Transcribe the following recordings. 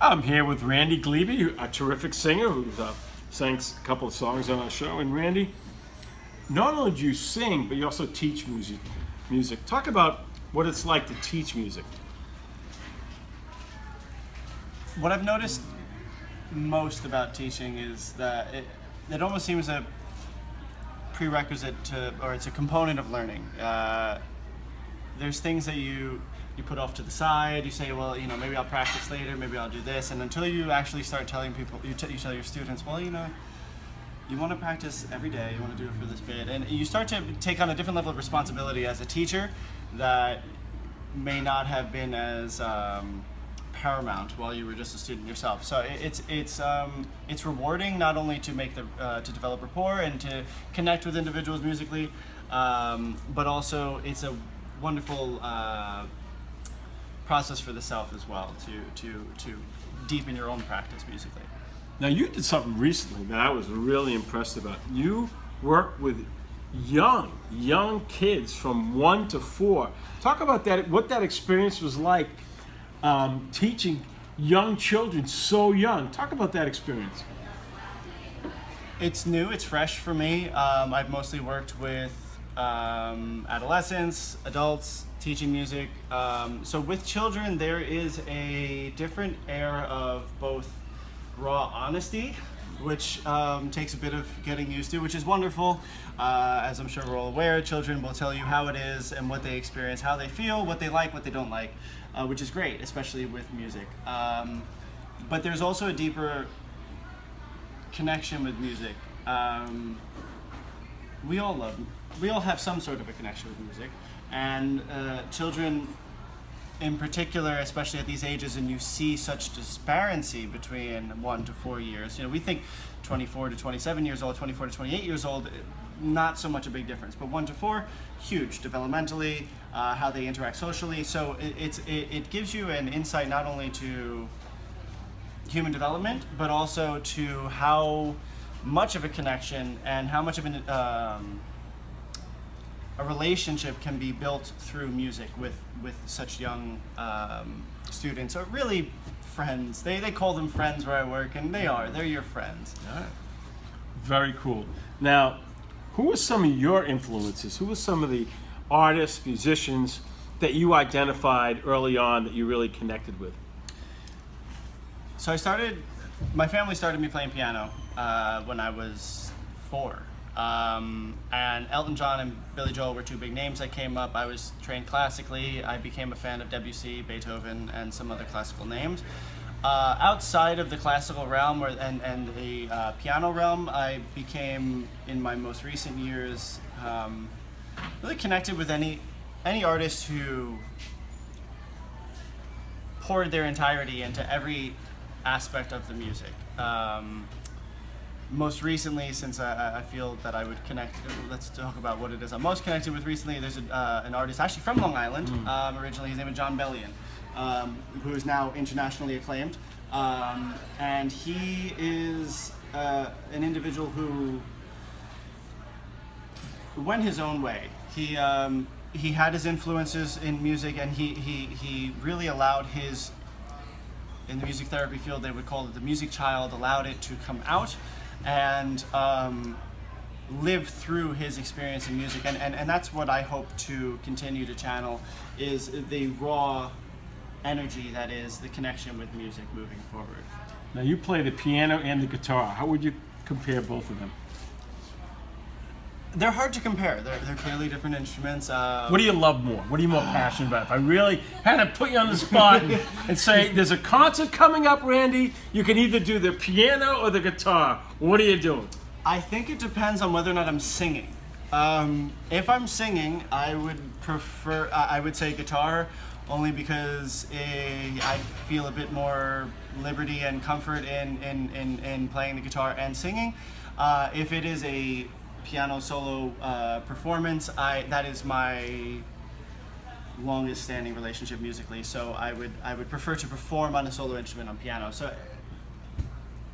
I'm here with Randy Glebe, a terrific singer who's sang a couple of songs on our show. And Randy, not only do you sing, but you also teach music. Talk about what it's like to teach music. What I've noticed most about teaching is that it almost seems a prerequisite to, or it's a component of learning. There's things that you put off to the side. You say, well, maybe I'll practice later, maybe I'll do this, and until you actually start telling people, you tell your students, well, you want to practice every day, you want to do it for this bit, and you start to take on a different level of responsibility as a teacher that may not have been as paramount while you were just a student yourself. So it's rewarding not only to make to develop rapport and to connect with individuals musically, but also it's a wonderful process for the self as well to deepen your own practice musically. Now, you did something recently that I was really impressed about. You worked with young kids from 1 to 4. Talk about that, what that experience was like, teaching young children so young. Talk about that experience. It's new, it's fresh for me. I've mostly worked with adolescents, adults, teaching music. So with children, there is a different air of both raw honesty, which takes a bit of getting used to, which is wonderful. As I'm sure we're all aware, children will tell you how it is and what they experience, how they feel, what they like, what they don't like, which is great, especially with music. But there's also a deeper connection with music. We all have some sort of a connection with music, and children in particular, especially at these ages, and you see such disparity between 1 to 4 years. We think 24 to 27 years old, 24 to 28 years old, not so much a big difference, but 1 to 4, huge developmentally, how they interact socially. So it gives you an insight not only to human development, but also to how much of a connection and how much of a relationship can be built through music with such young students, or really friends. They call them friends where I work, and they're your friends. All right. Very cool. Now, who are some of your influences? Who are some of the artists, musicians that you identified early on that you really connected with? So my family started me playing piano when I was 4. And Elton John and Billy Joel were 2 big names that came up. I was trained classically. I became a fan of Debussy, Beethoven, and some other classical names. Outside of the classical realm and the piano realm, I became, in my most recent years, really connected with any artist who poured their entirety into every aspect of the music. Most recently, since I feel that I would connect, let's talk about what it is I'm most connected with recently. There's an artist actually from Long Island, originally his name is John Bellion, who is now internationally acclaimed. And he is an individual who went his own way. He had his influences in music, and he really allowed his, in the music therapy field they would call it the music child, allowed it to come out and live through his experience in music, and that's what I hope to continue to channel, is the raw energy that is the connection with music moving forward. Now, you play the piano and the guitar. How would you compare both of them? They're hard to compare. They're clearly different instruments. What do you love more? What are you more passionate about? If I really had to put you on the spot and say, there's a concert coming up, Randy, you can either do the piano or the guitar. What are you doing? I think it depends on whether or not I'm singing. If I'm singing, I would say guitar, only because I feel a bit more liberty and comfort in playing the guitar and singing. If it is a piano solo performance, that is my longest standing relationship musically, so I would prefer to perform on a solo instrument on piano. So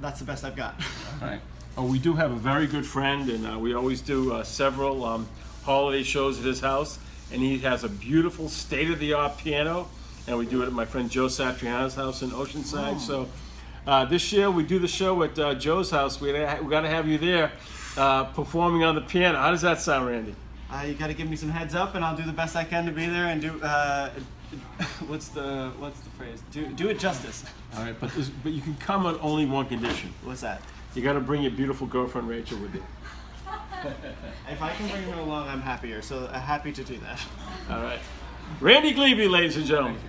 that's the best I've got. All right. Oh, we do have a very good friend, and we always do several holiday shows at his house, and he has a beautiful state-of-the-art piano, and we do it at my friend Joe Satriano's house in Oceanside. So this year we do the show at Joe's house. We got to have you there performing on the piano. How does that sound, Randy? You got to give me some heads up, and I'll do the best I can to be there and do. What's the phrase? Do it justice. All right, but you can come on only one condition. What's that? You got to bring your beautiful girlfriend Rachel with you. If I can bring her along, I'm happier. So happy to do that. All right, Randy Glebe, ladies and gentlemen.